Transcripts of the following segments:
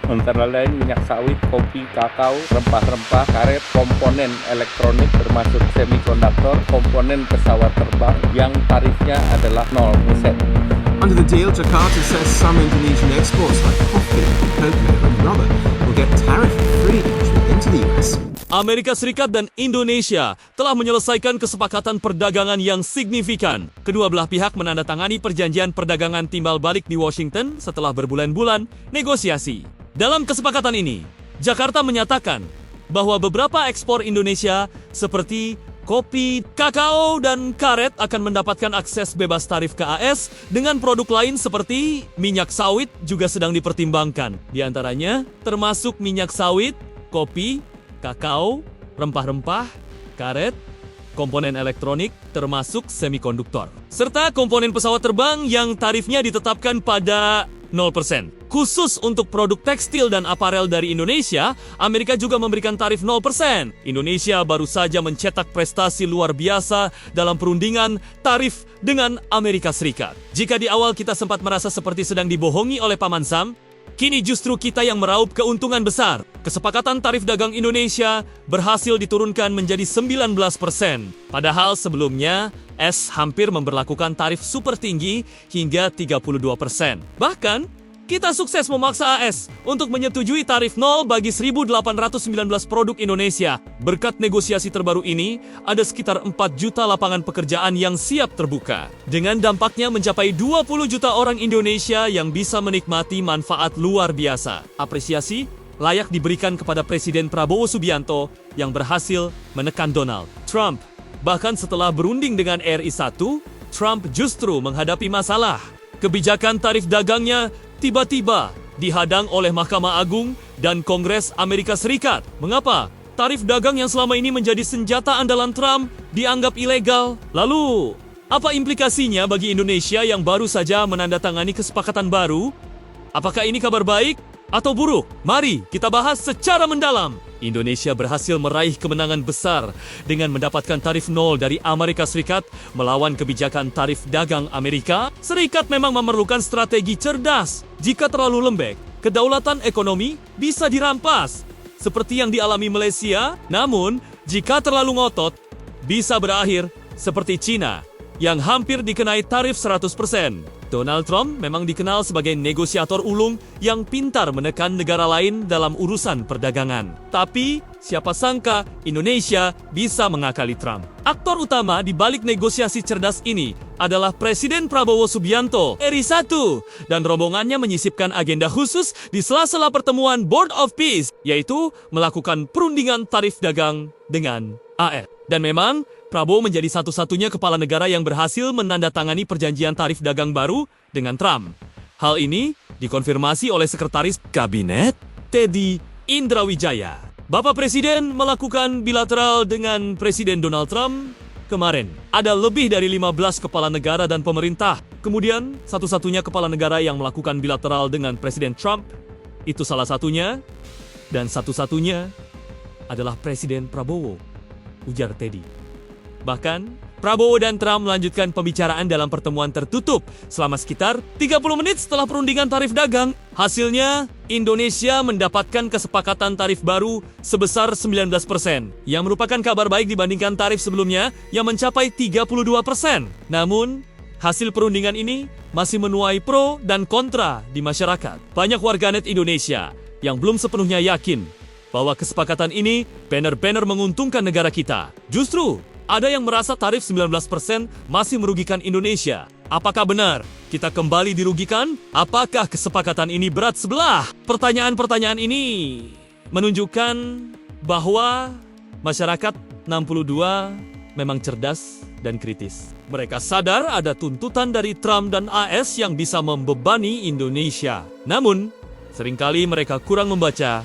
Antara lain minyak sawit, kopi, kakao, rempah-rempah, karet, komponen elektronik termasuk semikonduktor, komponen pesawat terbang yang tarifnya adalah 0%. Under the deal, Jakarta says some Indonesian exports like coffee, cocoa and rubber will get tariff-free entry into the US. Amerika Serikat dan Indonesia telah menyelesaikan kesepakatan perdagangan yang signifikan. Kedua belah pihak menandatangani perjanjian perdagangan timbal balik di Washington setelah berbulan-bulan negosiasi. Dalam kesepakatan ini, Jakarta menyatakan bahwa beberapa ekspor Indonesia seperti kopi, kakao, dan karet akan mendapatkan akses bebas tarif ke AS dengan produk lain seperti minyak sawit juga sedang dipertimbangkan. Di antaranya termasuk minyak sawit, kopi, kakao, rempah-rempah, karet, komponen elektronik termasuk semikonduktor, serta komponen pesawat terbang yang tarifnya ditetapkan pada 0%. Khusus untuk produk tekstil dan aparel dari Indonesia, Amerika juga memberikan tarif 0%. Indonesia baru saja mencetak prestasi luar biasa dalam perundingan tarif dengan Amerika Serikat. Jika di awal kita sempat merasa seperti sedang dibohongi oleh Paman Sam, kini justru kita yang meraup keuntungan besar. Kesepakatan tarif dagang Indonesia berhasil diturunkan menjadi 19%. Padahal sebelumnya, hampir memberlakukan tarif super tinggi hingga 32%. Bahkan, kita sukses memaksa AS untuk menyetujui tarif 0 bagi 1.819 produk Indonesia. Berkat negosiasi terbaru ini, ada sekitar 4 juta lapangan pekerjaan yang siap terbuka. Dengan dampaknya mencapai 20 juta orang Indonesia yang bisa menikmati manfaat luar biasa. Apresiasi layak diberikan kepada Presiden Prabowo Subianto yang berhasil menekan Donald Trump. Bahkan setelah berunding dengan RI1, Trump justru menghadapi masalah. Kebijakan tarif dagangnya tiba-tiba dihadang oleh Mahkamah Agung dan Kongres Amerika Serikat. Mengapa? Tarif dagang yang selama ini menjadi senjata andalan Trump dianggap ilegal. Lalu, apa implikasinya bagi Indonesia yang baru saja menandatangani kesepakatan baru? Apakah ini kabar baik atau buruk? Mari kita bahas secara mendalam. Indonesia berhasil meraih kemenangan besar dengan mendapatkan tarif 0 dari Amerika Serikat melawan kebijakan tarif dagang Amerika Serikat. Memang memerlukan strategi cerdas. Jika terlalu lembek, kedaulatan ekonomi bisa dirampas, seperti yang dialami Malaysia. Namun, jika terlalu ngotot, bisa berakhir seperti Cina yang hampir dikenai tarif 100%. Donald Trump memang dikenal sebagai negosiator ulung yang pintar menekan negara lain dalam urusan perdagangan. Tapi, siapa sangka Indonesia bisa mengakali Trump. Aktor utama di balik negosiasi cerdas ini adalah Presiden Prabowo Subianto, RI1, dan rombongannya menyisipkan agenda khusus di sela-sela pertemuan Board of Peace, yaitu melakukan perundingan tarif dagang dengan AS. Dan memang, Prabowo menjadi satu-satunya kepala negara yang berhasil menandatangani perjanjian tarif dagang baru dengan Trump. Hal ini dikonfirmasi oleh Sekretaris Kabinet Teddy Indrawijaya. Bapak Presiden melakukan bilateral dengan Presiden Donald Trump kemarin. Ada lebih dari 15 kepala negara dan pemerintah. Kemudian, satu-satunya kepala negara yang melakukan bilateral dengan Presiden Trump, itu salah satunya, dan satu-satunya adalah Presiden Prabowo, ujar Teddy. Bahkan, Prabowo dan Trump melanjutkan pembicaraan dalam pertemuan tertutup selama sekitar 30 menit setelah perundingan tarif dagang. Hasilnya, Indonesia mendapatkan kesepakatan tarif baru sebesar 19%, yang merupakan kabar baik dibandingkan tarif sebelumnya yang mencapai 32%. Namun, hasil perundingan ini masih menuai pro dan kontra di masyarakat. Banyak warganet Indonesia yang belum sepenuhnya yakin bahwa kesepakatan ini benar-benar menguntungkan negara kita. Justru, ada yang merasa tarif 19% masih merugikan Indonesia. Apakah benar kita kembali dirugikan? Apakah kesepakatan ini berat sebelah? Pertanyaan-pertanyaan ini menunjukkan bahwa masyarakat 62 memang cerdas dan kritis. Mereka sadar ada tuntutan dari Trump dan AS yang bisa membebani Indonesia. Namun, seringkali mereka kurang membaca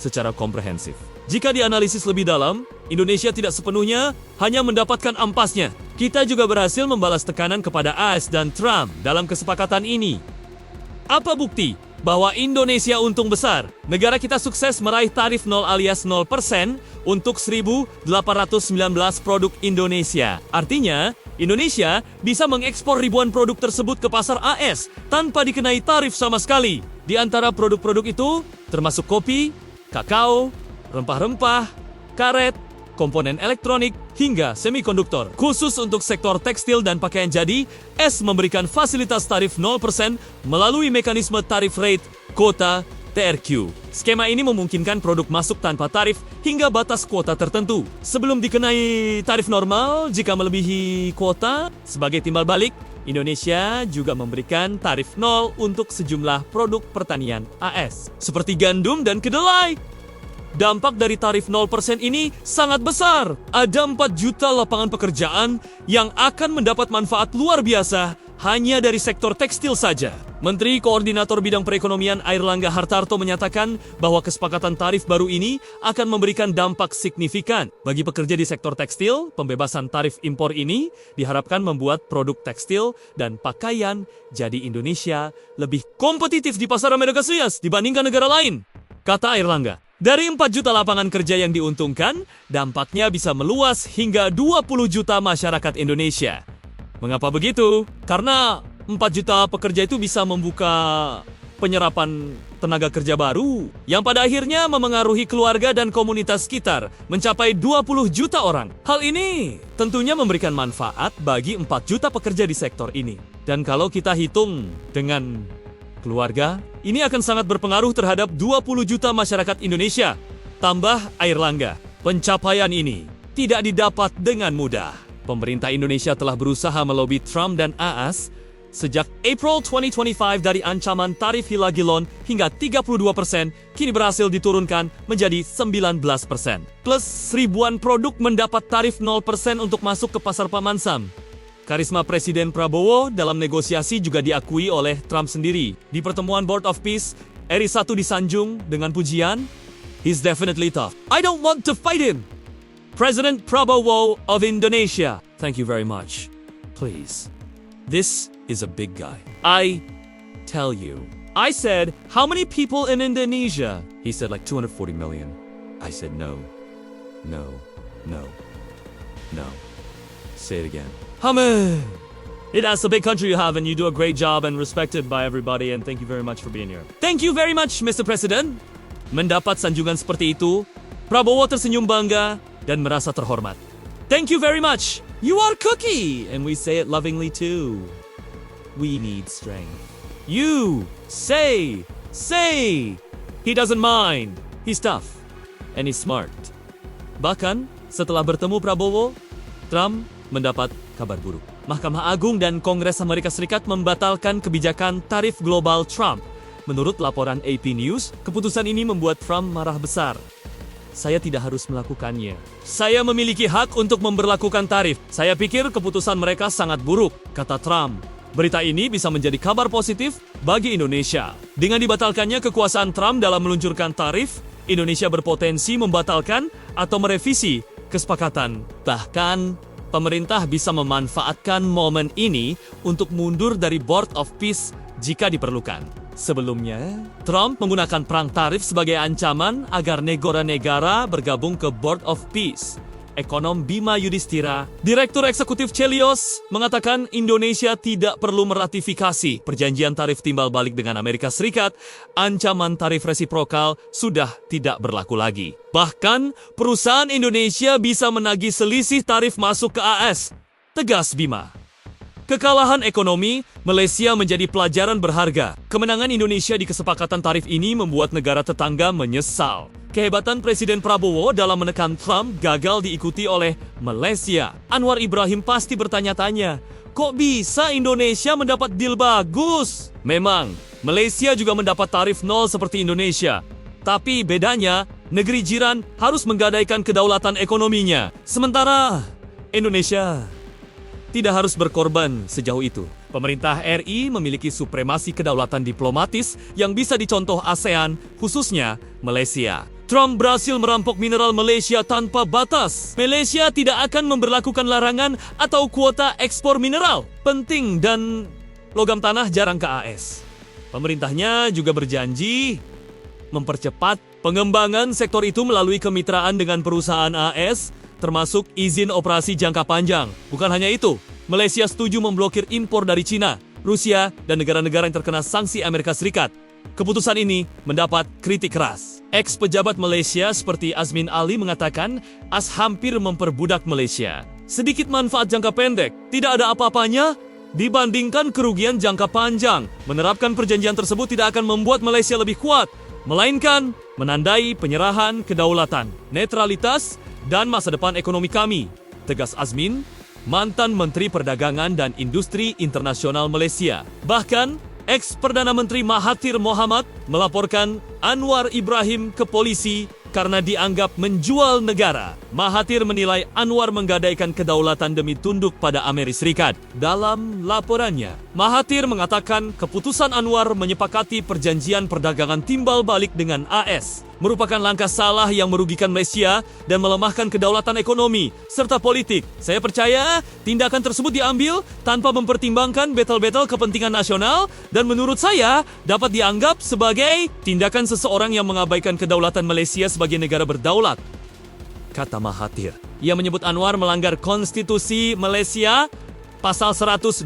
secara komprehensif. Jika dianalisis lebih dalam, Indonesia tidak sepenuhnya hanya mendapatkan ampasnya. Kita juga berhasil membalas tekanan kepada AS dan Trump dalam kesepakatan ini. Apa bukti bahwa Indonesia untung besar? Negara kita sukses meraih tarif 0 alias 0% untuk 1.819 produk Indonesia. Artinya, Indonesia bisa mengekspor ribuan produk tersebut ke pasar AS tanpa dikenai tarif sama sekali. Di antara produk-produk itu termasuk kopi, kakao, rempah-rempah, karet, komponen elektronik, hingga semikonduktor. Khusus untuk sektor tekstil dan pakaian jadi, S memberikan fasilitas tarif 0% melalui mekanisme tarif rate kuota TRQ. Skema ini memungkinkan produk masuk tanpa tarif hingga batas kuota tertentu. Sebelum dikenai tarif normal jika melebihi kuota, sebagai timbal balik, Indonesia juga memberikan tarif 0 untuk sejumlah produk pertanian AS, seperti gandum dan kedelai. Dampak dari tarif 0% ini sangat besar. Ada 4 juta lapangan pekerjaan yang akan mendapat manfaat luar biasa hanya dari sektor tekstil saja. Menteri Koordinator Bidang Perekonomian Airlangga Hartarto menyatakan bahwa kesepakatan tarif baru ini akan memberikan dampak signifikan. Bagi pekerja di sektor tekstil, pembebasan tarif impor ini diharapkan membuat produk tekstil dan pakaian jadi Indonesia lebih kompetitif di pasar Amerika Serikat dibandingkan negara lain, kata Airlangga. Dari 4 juta lapangan kerja yang diuntungkan, dampaknya bisa meluas hingga 20 juta masyarakat Indonesia. Mengapa begitu? Karena 4 juta pekerja itu bisa membuka penyerapan tenaga kerja baru yang pada akhirnya memengaruhi keluarga dan komunitas sekitar mencapai 20 juta orang. Hal ini tentunya memberikan manfaat bagi 4 juta pekerja di sektor ini. Dan kalau kita hitung dengan keluarga, ini akan sangat berpengaruh terhadap 20 juta masyarakat Indonesia. Tambah Airlangga, pencapaian ini tidak didapat dengan mudah. Pemerintah Indonesia telah berusaha melobi Trump dan AS sejak April 2025 dari ancaman tarif Hilagilon hingga 32%, kini berhasil diturunkan menjadi 19%. Plus ribuan produk mendapat tarif 0% untuk masuk ke pasar Pamansam. Karisma Presiden Prabowo dalam negosiasi juga diakui oleh Trump sendiri. Di pertemuan Board of Peace, RI 1 disanjung dengan pujian, "He's definitely tough. I don't want to fight him." President Prabowo of Indonesia, thank you very much. Please. This is a big guy. I tell you. I said, how many people in Indonesia? He said like 240 million. I said no. No. No. No. Say it again. Amen. That's a big country you have and you do a great job and respected by everybody and thank you very much for being here. Thank you very much, Mr. President. Mendapat sanjungan seperti itu, Prabowo tersenyum bangga dan merasa terhormat. Thank you very much. You are cookie. And we say it lovingly too. We need strength. You say. He doesn't mind. He's tough. And he's smart. Bahkan, setelah bertemu Prabowo, Trump mendapat kabar buruk. Mahkamah Agung dan Kongres Amerika Serikat membatalkan kebijakan tarif global Trump. Menurut laporan AP News, keputusan ini membuat Trump marah besar. Saya tidak harus melakukannya. Saya memiliki hak untuk memberlakukan tarif. Saya pikir keputusan mereka sangat buruk, kata Trump. Berita ini bisa menjadi kabar positif bagi Indonesia. Dengan dibatalkannya kekuasaan Trump dalam meluncurkan tarif, Indonesia berpotensi membatalkan atau merevisi kesepakatan. Bahkan, pemerintah bisa memanfaatkan momen ini untuk mundur dari Board of Peace jika diperlukan. Sebelumnya, Trump menggunakan perang tarif sebagai ancaman agar negara-negara bergabung ke Board of Peace. Ekonom Bima Yudhistira, Direktur Eksekutif Celios, mengatakan Indonesia tidak perlu meratifikasi perjanjian tarif timbal balik dengan Amerika Serikat. Ancaman tarif resiprokal sudah tidak berlaku lagi. Bahkan, perusahaan Indonesia bisa menagih selisih tarif masuk ke AS. Tegas Bima. Kekalahan ekonomi, Malaysia menjadi pelajaran berharga. Kemenangan Indonesia di kesepakatan tarif ini membuat negara tetangga menyesal. Kehebatan Presiden Prabowo dalam menekan Trump gagal diikuti oleh Malaysia. Anwar Ibrahim pasti bertanya-tanya, kok bisa Indonesia mendapat deal bagus? Memang, Malaysia juga mendapat tarif 0 seperti Indonesia. Tapi bedanya, negeri jiran harus menggadaikan kedaulatan ekonominya. Sementara, Indonesia tidak harus berkorban sejauh itu. Pemerintah RI memiliki supremasi kedaulatan diplomatis yang bisa dicontoh ASEAN, khususnya Malaysia. Trump berhasil merampok mineral Malaysia tanpa batas. Malaysia tidak akan memberlakukan larangan atau kuota ekspor mineral penting dan logam tanah jarang ke AS. Pemerintahnya juga berjanji mempercepat pengembangan sektor itu melalui kemitraan dengan perusahaan AS, termasuk izin operasi jangka panjang. Bukan hanya itu, Malaysia setuju memblokir impor dari China, Rusia, dan negara-negara yang terkena sanksi Amerika Serikat. Keputusan ini mendapat kritik keras. Ex-pejabat Malaysia seperti Azmin Ali mengatakan AS hampir memperbudak Malaysia. Sedikit manfaat jangka pendek, tidak ada apa-apanya dibandingkan kerugian jangka panjang. Menerapkan perjanjian tersebut tidak akan membuat Malaysia lebih kuat, melainkan menandai penyerahan kedaulatan, netralitas, dan masa depan ekonomi kami, tegas Azmin, mantan Menteri Perdagangan dan Industri Internasional Malaysia. Bahkan, ex-Perdana Menteri Mahathir Mohamad melaporkan Anwar Ibrahim ke polisi karena dianggap menjual negara. Mahathir menilai Anwar menggadaikan kedaulatan demi tunduk pada Amerika Serikat. Dalam laporannya, Mahathir mengatakan keputusan Anwar menyepakati perjanjian perdagangan timbal balik dengan AS merupakan langkah salah yang merugikan Malaysia dan melemahkan kedaulatan ekonomi serta politik. Saya percaya tindakan tersebut diambil tanpa mempertimbangkan betul-betul kepentingan nasional dan menurut saya dapat dianggap sebagai tindakan seseorang yang mengabaikan kedaulatan Malaysia sebagai negara berdaulat, kata Mahathir. Ia menyebut Anwar melanggar konstitusi Malaysia pasal 124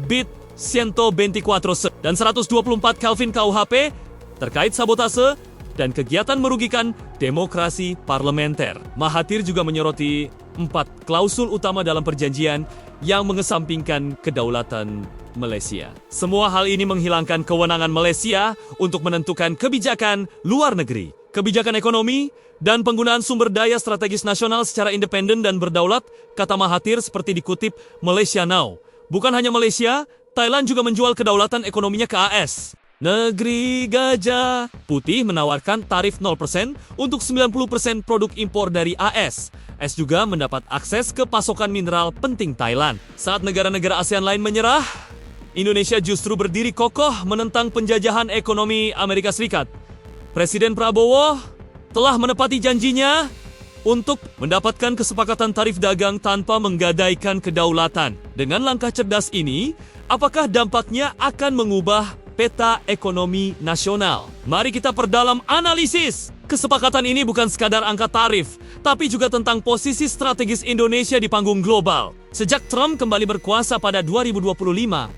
bit 124 dan 124 Kelvin KUHP terkait sabotase dan kegiatan merugikan demokrasi parlementer. Mahathir juga menyoroti 4 klausul utama dalam perjanjian yang mengesampingkan kedaulatan Malaysia. Semua hal ini menghilangkan kewenangan Malaysia untuk menentukan kebijakan luar negeri, kebijakan ekonomi, dan penggunaan sumber daya strategis nasional secara independen dan berdaulat, kata Mahathir seperti dikutip Malaysia Now. Bukan hanya Malaysia, Thailand juga menjual kedaulatan ekonominya ke AS. Negeri Gajah Putih menawarkan tarif 0% untuk 90% produk impor dari AS. AS juga mendapat akses ke pasokan mineral penting Thailand. Saat negara-negara ASEAN lain menyerah, Indonesia justru berdiri kokoh menentang penjajahan ekonomi Amerika Serikat. Presiden Prabowo telah menepati janjinya untuk mendapatkan kesepakatan tarif dagang tanpa menggadaikan kedaulatan. Dengan langkah cerdas ini, apakah dampaknya akan mengubah peta ekonomi nasional? Mari kita perdalam analisis. Kesepakatan ini bukan sekadar angka tarif, tapi juga tentang posisi strategis Indonesia di panggung global. Sejak Trump kembali berkuasa pada 2025,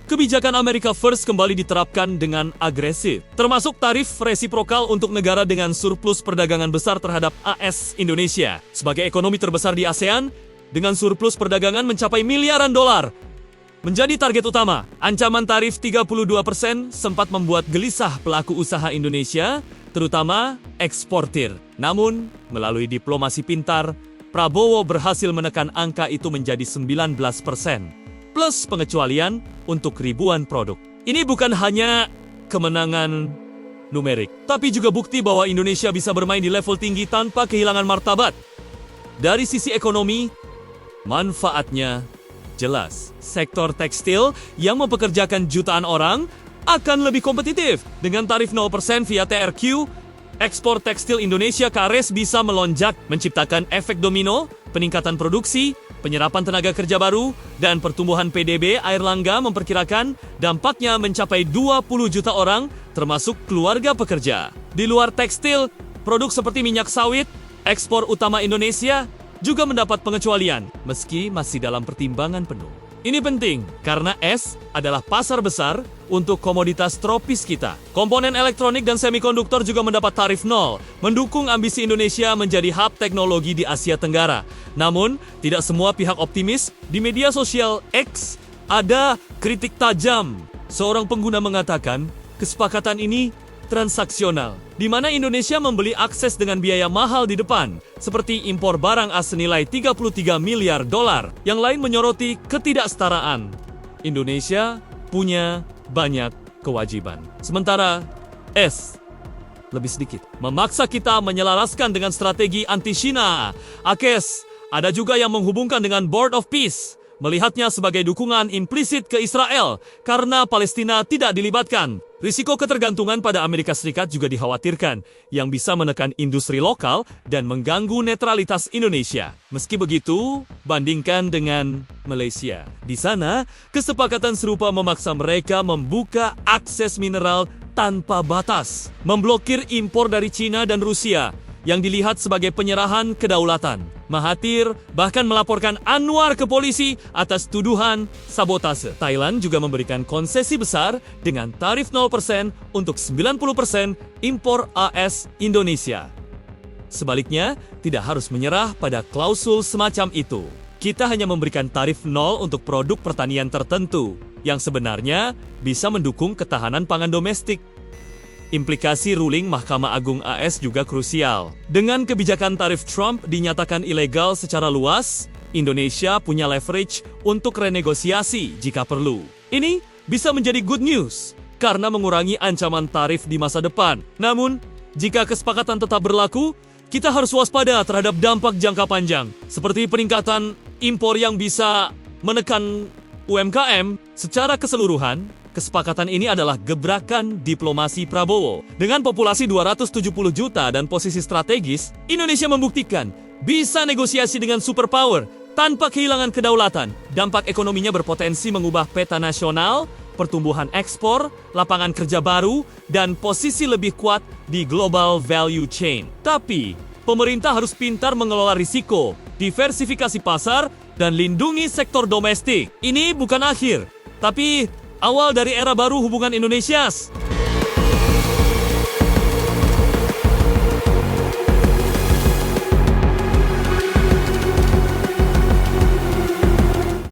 kebijakan America First kembali diterapkan dengan agresif, termasuk tarif resiprokal untuk negara dengan surplus perdagangan besar terhadap AS Indonesia. Sebagai ekonomi terbesar di ASEAN, dengan surplus perdagangan mencapai miliaran dolar, menjadi target utama. Ancaman tarif 32% sempat membuat gelisah pelaku usaha Indonesia, terutama eksportir. Namun, melalui diplomasi pintar, Prabowo berhasil menekan angka itu menjadi 19%, plus pengecualian untuk ribuan produk. Ini bukan hanya kemenangan numerik, tapi juga bukti bahwa Indonesia bisa bermain di level tinggi tanpa kehilangan martabat. Dari sisi ekonomi, manfaatnya jelas. Sektor tekstil yang mempekerjakan jutaan orang akan lebih kompetitif. Dengan tarif 0% via TRQ, ekspor tekstil Indonesia ke AS bisa melonjak, menciptakan efek domino, peningkatan produksi, penyerapan tenaga kerja baru, dan pertumbuhan PDB Airlangga memperkirakan dampaknya mencapai 20 juta orang, termasuk keluarga pekerja. Di luar tekstil, produk seperti minyak sawit, ekspor utama Indonesia, juga mendapat pengecualian, meski masih dalam pertimbangan penuh. Ini penting, karena es adalah pasar besar untuk komoditas tropis kita. Komponen elektronik dan semikonduktor juga mendapat tarif 0, mendukung ambisi Indonesia menjadi hub teknologi di Asia Tenggara. Namun, tidak semua pihak optimis. Di media sosial X, ada kritik tajam. Seorang pengguna mengatakan, kesepakatan ini transaksional, di mana Indonesia membeli akses dengan biaya mahal di depan, seperti impor barang as senilai 33 miliar dolar. Yang lain menyoroti ketidaksetaraan. Indonesia punya banyak kewajiban, sementara S lebih sedikit. Memaksa kita menyelaraskan dengan strategi anti-Cina. AKES ada juga yang menghubungkan dengan Board of Peace, melihatnya sebagai dukungan implisit ke Israel karena Palestina tidak dilibatkan. Risiko ketergantungan pada Amerika Serikat juga dikhawatirkan, yang bisa menekan industri lokal dan mengganggu netralitas Indonesia. Meski begitu, bandingkan dengan Malaysia. Di sana, kesepakatan serupa memaksa mereka membuka akses mineral tanpa batas, memblokir impor dari China dan Rusia, yang dilihat sebagai penyerahan kedaulatan. Mahathir bahkan melaporkan Anwar ke polisi atas tuduhan sabotase. Thailand juga memberikan konsesi besar dengan tarif 0% untuk 90% impor AS Indonesia. Sebaliknya, tidak harus menyerah pada klausul semacam itu. Kita hanya memberikan tarif 0 untuk produk pertanian tertentu, yang sebenarnya bisa mendukung ketahanan pangan domestik. Implikasi ruling Mahkamah Agung AS juga krusial. Dengan kebijakan tarif Trump dinyatakan ilegal secara luas, Indonesia punya leverage untuk renegosiasi jika perlu. Ini bisa menjadi good news karena mengurangi ancaman tarif di masa depan. Namun, jika kesepakatan tetap berlaku, kita harus waspada terhadap dampak jangka panjang, seperti peningkatan impor yang bisa menekan UMKM secara keseluruhan. Kesepakatan ini adalah gebrakan diplomasi Prabowo. Dengan populasi 270 juta dan posisi strategis, Indonesia membuktikan bisa negosiasi dengan superpower tanpa kehilangan kedaulatan. Dampak ekonominya berpotensi mengubah peta nasional, pertumbuhan ekspor, lapangan kerja baru, dan posisi lebih kuat di global value chain. Tapi, pemerintah harus pintar mengelola risiko, diversifikasi pasar, dan lindungi sektor domestik. Ini bukan akhir, tapi awal dari era baru hubungan Indonesia.